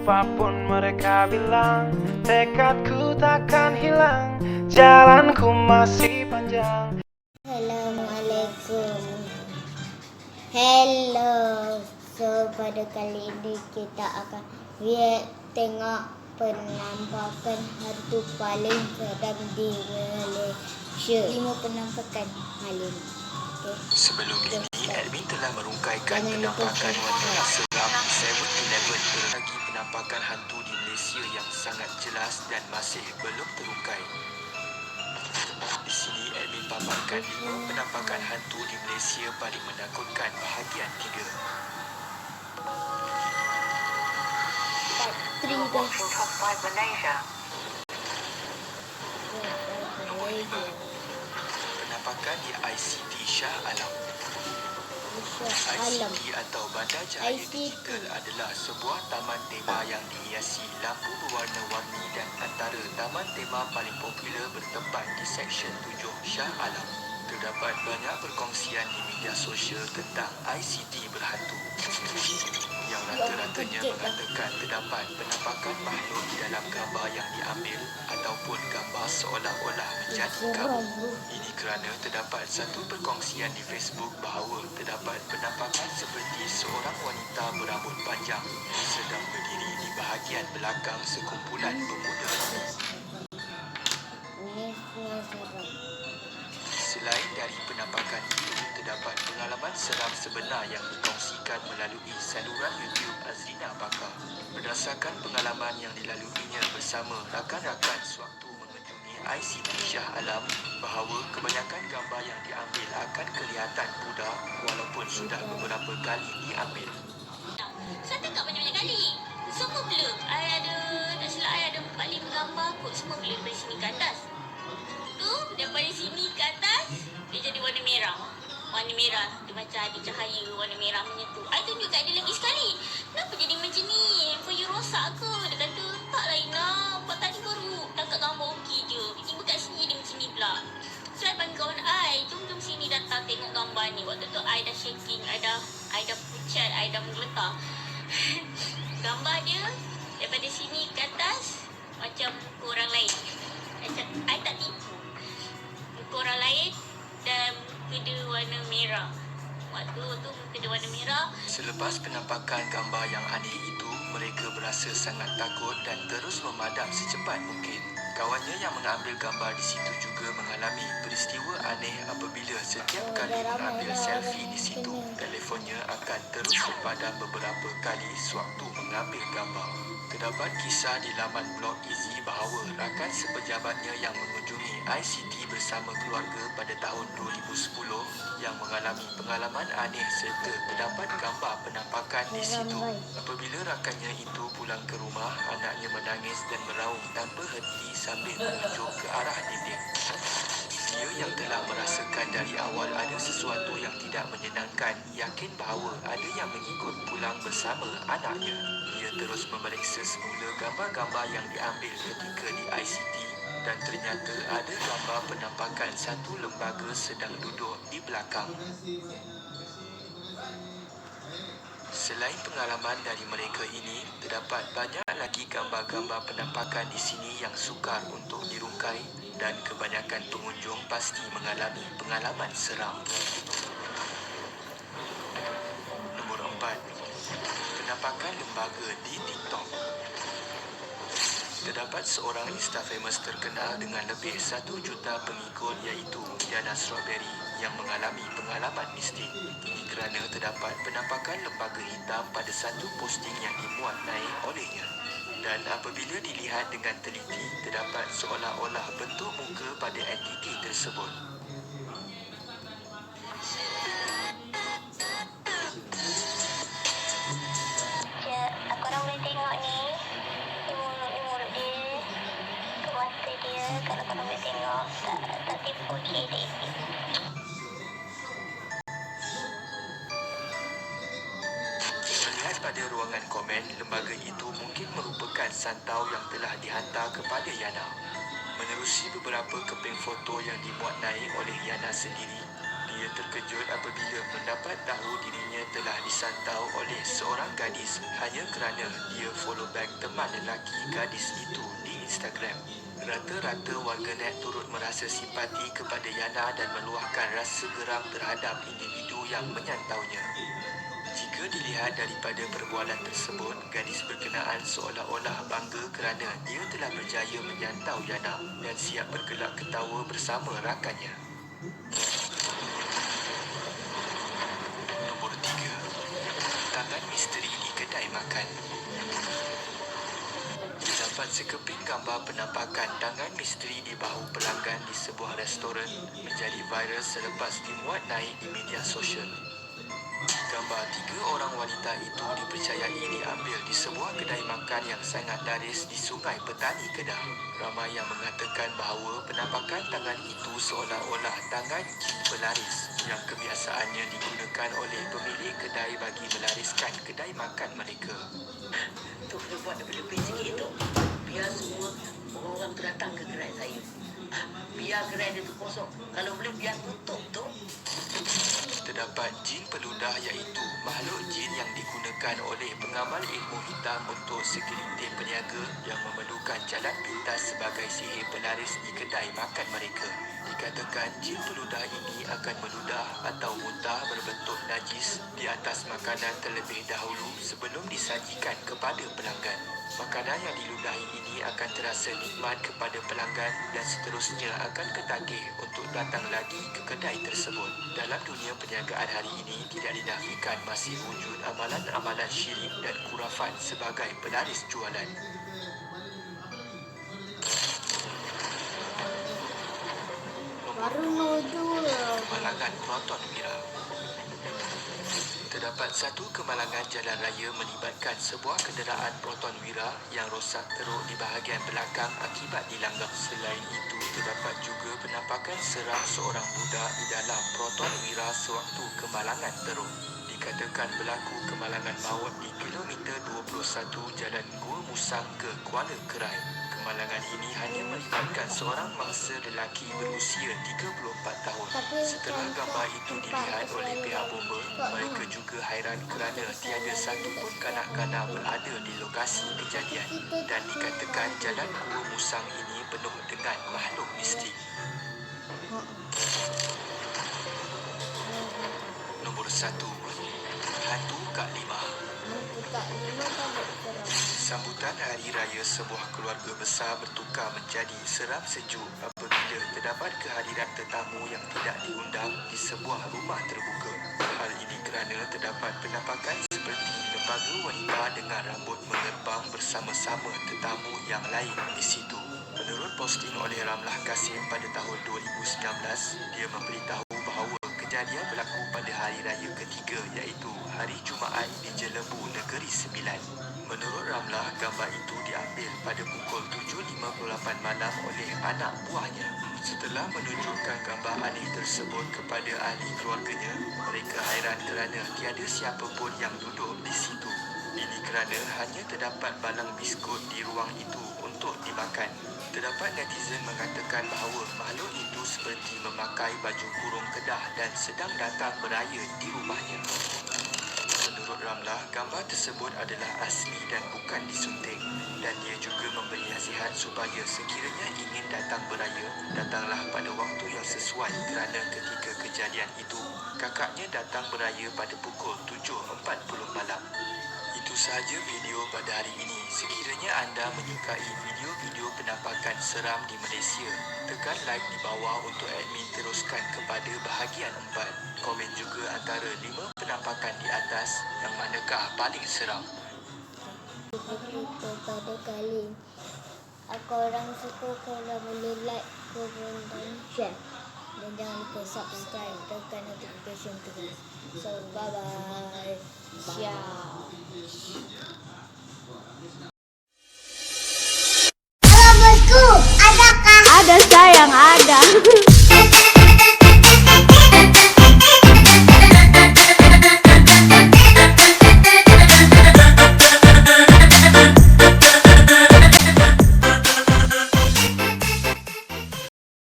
Apapun mereka bilang, tekadku takkan hilang, jalanku masih panjang. Assalamualaikum. Hello. So pada kali ini kita akan tengok penampakan hantu paling seram di Malaysia. 5 penampakan malam. Sebelum ini, admin telah merungkaikan penampakan wanita seram 7-Eleven lagi penampakan hantu di Malaysia yang sangat jelas dan masih belum terungkai. Di sini, admin paparkan 5 penampakan hantu di Malaysia paling menakutkan bahagian 3. Penampakan di ICT Shah Alam. ICT atau Bandar Cahaya Digital adalah sebuah taman tema yang dihiasi lampu berwarna-warni dan antara taman tema paling popular bertempat di Seksyen 7 Shah Alam. Terdapat banyak perkongsian di media sosial tentang ICT berhantu yang rata-ratanya mengatakan terdapat penampakan makhluk di dalam gambar yang diambil ataupun gambar seolah-olah menjadi kabur. Ini kerana terdapat satu perkongsian di Facebook bahawa terdapat penampakan seperti seorang wanita berambut panjang sedang berdiri di bahagian belakang sekumpulan pemuda. Selain dari penampakan itu, terdapat pengalaman seram sebenar yang dikongsikan melalui saluran YouTube Azrina Bakar. Berdasarkan pengalaman yang dilaluinya bersama rakan-rakan sewaktu mengunjungi ICT Shah Alam, bahawa kebanyakan gambar yang diambil akan kelihatan pudar walaupun sudah beberapa kali diambil. Saya tengok banyak-banyak kali. Semua blur. Tak silap I ada 4-5 gambar kot. Semua blur dari sini ke atas. Tu, daripada sini ke atas, dia jadi warna merah. Warna merah. Dia macam ada cahaya warna merah menyentuh. I tunjuk kat dia lagi sekali. Kenapa jadi macam ni? Handphone you rosak ke? Dia kata, tak lah Ina. Buat tadi baru tangkap gambar okey je. Tiba kat sini dia macam ni pula. So, I panggil kawan I. Jom sini datang tengok gambar ni. Waktu tu, I dah shaking. I dah pucat. I dah menggeletar. Gambar dia daripada sini ke atas macam muka orang lain. Macam I tak tipu. Muka orang lain dan muka dia warna merah. Waktu tu muka dia warna merah. Selepas penampakan gambar yang aneh itu, mereka berasa sangat takut dan terus memadam secepat mungkin. Kawannya yang mengambil gambar di situ juga mengalami peristiwa aneh apabila setiap kali mengambil selfie di situ, telefonnya akan terus terpadam beberapa kali sewaktu mengambil gambar. Terdapat kisah di laman blog Easy bahawa rakan sepejabatnya yang mengunjungi ICT bersama keluarga pada tahun 2010 yang mengalami pengalaman aneh serta terdapat gambar penampakan di situ. Apabila rakannya itu pulang ke rumah, anaknya menangis dan meraung tanpa henti sambil menunjuk ke arah dinding. Dia yang telah merasakan dari awal ada sesuatu yang tidak menyenangkan, yakin bahawa ada yang mengikut pulang bersama anaknya. Dia terus memeriksa semula gambar-gambar yang diambil ketika di ICT dan ternyata ada gambar penampakan satu lembaga sedang duduk di belakang. Selain pengalaman dari mereka ini, terdapat banyak lagi gambar-gambar penampakan di sini yang sukar untuk dirungkai dan kebanyakan pengunjung pasti mengalami pengalaman seram. Nombor 4. Penampakan lembaga di TikTok. Terdapat seorang Instafamous terkenal dengan lebih 1 juta pengikut iaitu Yana Strawberry yang mengalami pengalaman mistik. Ini kerana terdapat penampakan lembaga hitam pada satu posting yang dimuat naik olehnya. Dan apabila dilihat dengan teliti, terdapat seolah-olah bentuk muka pada entiti tersebut. Korang boleh tengok ni. Ni mulut dia. Ke mata dia. Kalau korang boleh tengok. Tak tipu ni. Melihat pada ruangan komen, lembaga itu mungkin merupakan santau yang telah dihantar kepada Yana. Menerusi beberapa keping foto yang dimuat naik oleh Yana sendiri, Dia terkejut apabila mendapat tahu dirinya telah disantau oleh seorang gadis hanya kerana dia follow back teman lelaki gadis itu di Instagram. Rata-rata warganet turut merasa simpati kepada Yana dan meluahkan rasa geram terhadap individu yang menyantaunya. Jika dilihat daripada perbualan tersebut, gadis berkenaan seolah-olah bangga kerana dia telah berjaya menyantau Yana dan siap bergelak ketawa bersama rakannya. Nombor 3. Tangan misteri di kedai makan. Terdapat sekeping gambar penampakan tangan misteri di bahu pelanggan di sebuah restoran menjadi viral selepas dimuat naik di media sosial. Gambar 3 orang wanita itu dipercayai diambil di sebuah kedai makan yang sangat laris di Sungai Petani, Kedah. Ramai yang mengatakan bahawa penampakan tangan itu seolah-olah tangan jin pelaris yang kebiasaannya digunakan oleh pemilik kedai bagi melariskan kedai makan mereka. Tu kena buat lebih-lebih sikit tu. Biar semua orang-orang tu datang ke gerai saya. Biar gerai dia tu kosong. Kalau boleh biar tutup tu. Terdapat jin peludah iaitu makhluk jin yang digunakan oleh pengamal ilmu hitam untuk segelintir peniaga yang memerlukan jalan pintas sebagai sihir pelaris di kedai makan mereka. Dikatakan jin peludah ini akan meludah atau muntah berbentuk najis di atas makanan terlebih dahulu sebelum disajikan kepada pelanggan. Makanan yang diludahi ini akan terasa nikmat kepada pelanggan dan seterusnya akan ketagih untuk datang lagi ke kedai tersebut. Dalam dunia perniagaan hari ini tidak dinafikan masih wujud amalan-amalan syirik dan khurafat sebagai pelaris jualan. Baru nodul. Kemalangan Proton Wira. Terdapat satu kemalangan jalan raya melibatkan sebuah kenderaan Proton Wira yang rosak teruk di bahagian belakang akibat dilanggar. Selain itu, terdapat juga penampakan seram seorang budak di dalam Proton Wira sewaktu kemalangan teruk. Dikatakan berlaku kemalangan maut di kilometer 21 Jalan Gua Musang ke Kuala Kerai. Kemalangan ini hanya melibatkan seorang mangsa lelaki berusia 34 tahun. Setelah gambar itu dilihat oleh pihak bomba, mereka juga hairan kerana tiada satu pun kanak-kanak berada di lokasi kejadian dan dikatakan Jalan Gua Musang ini penuh dengan makhluk mistik. Nombor 1. Hantu Kak Limah. Kak Lima tak seram. Sambutan Hari Raya sebuah keluarga besar bertukar menjadi seram sejuk apabila terdapat kehadiran tetamu yang tidak diundang di sebuah rumah terbuka. Hal ini kerana terdapat penampakan seperti lembaga wanita dengan rambut mengerbang bersama-sama tetamu yang lain di situ. Menurut posting oleh Ramlah Kasim pada tahun 2019, dia memberitahu bahawa kejadian berlaku pada hari raya ketiga iaitu hari Jumaat di Jelebu, Negeri Sembilan. Menurut Ramlah, gambar itu diambil pada pukul 7.58 malam oleh anak buahnya. Setelah menunjukkan gambar aneh tersebut kepada ahli keluarganya, mereka hairan kerana tiada siapa pun yang duduk di situ. Ini kerana hanya terdapat balang biskut di ruang itu untuk dimakan. Terdapat netizen mengatakan bahawa makhluk itu seperti memakai baju kurung Kedah dan sedang datang beraya di rumahnya. Menurut Ramlah, gambar tersebut adalah asli dan bukan disunting dan dia juga memberi nasihat supaya sekiranya ingin datang beraya, datanglah pada waktu yang sesuai kerana ketika kejadian itu, kakaknya datang beraya pada pukul 7.40 malam. Itu sahaja video pada hari ini. Sekiranya anda menyukai video-video penampakan seram di Malaysia, tekan like di bawah untuk admin teruskan kepada bahagian 4. Komen juga antara 5 penampakan di atas yang manakah paling seram. Kita pada kali korang suka, korang boleh like, komen dan share. Dan jangan lupa subscribe, tekan notification terus. So bye bye. Ciao. Halo bosku, adakah? Ada sayang,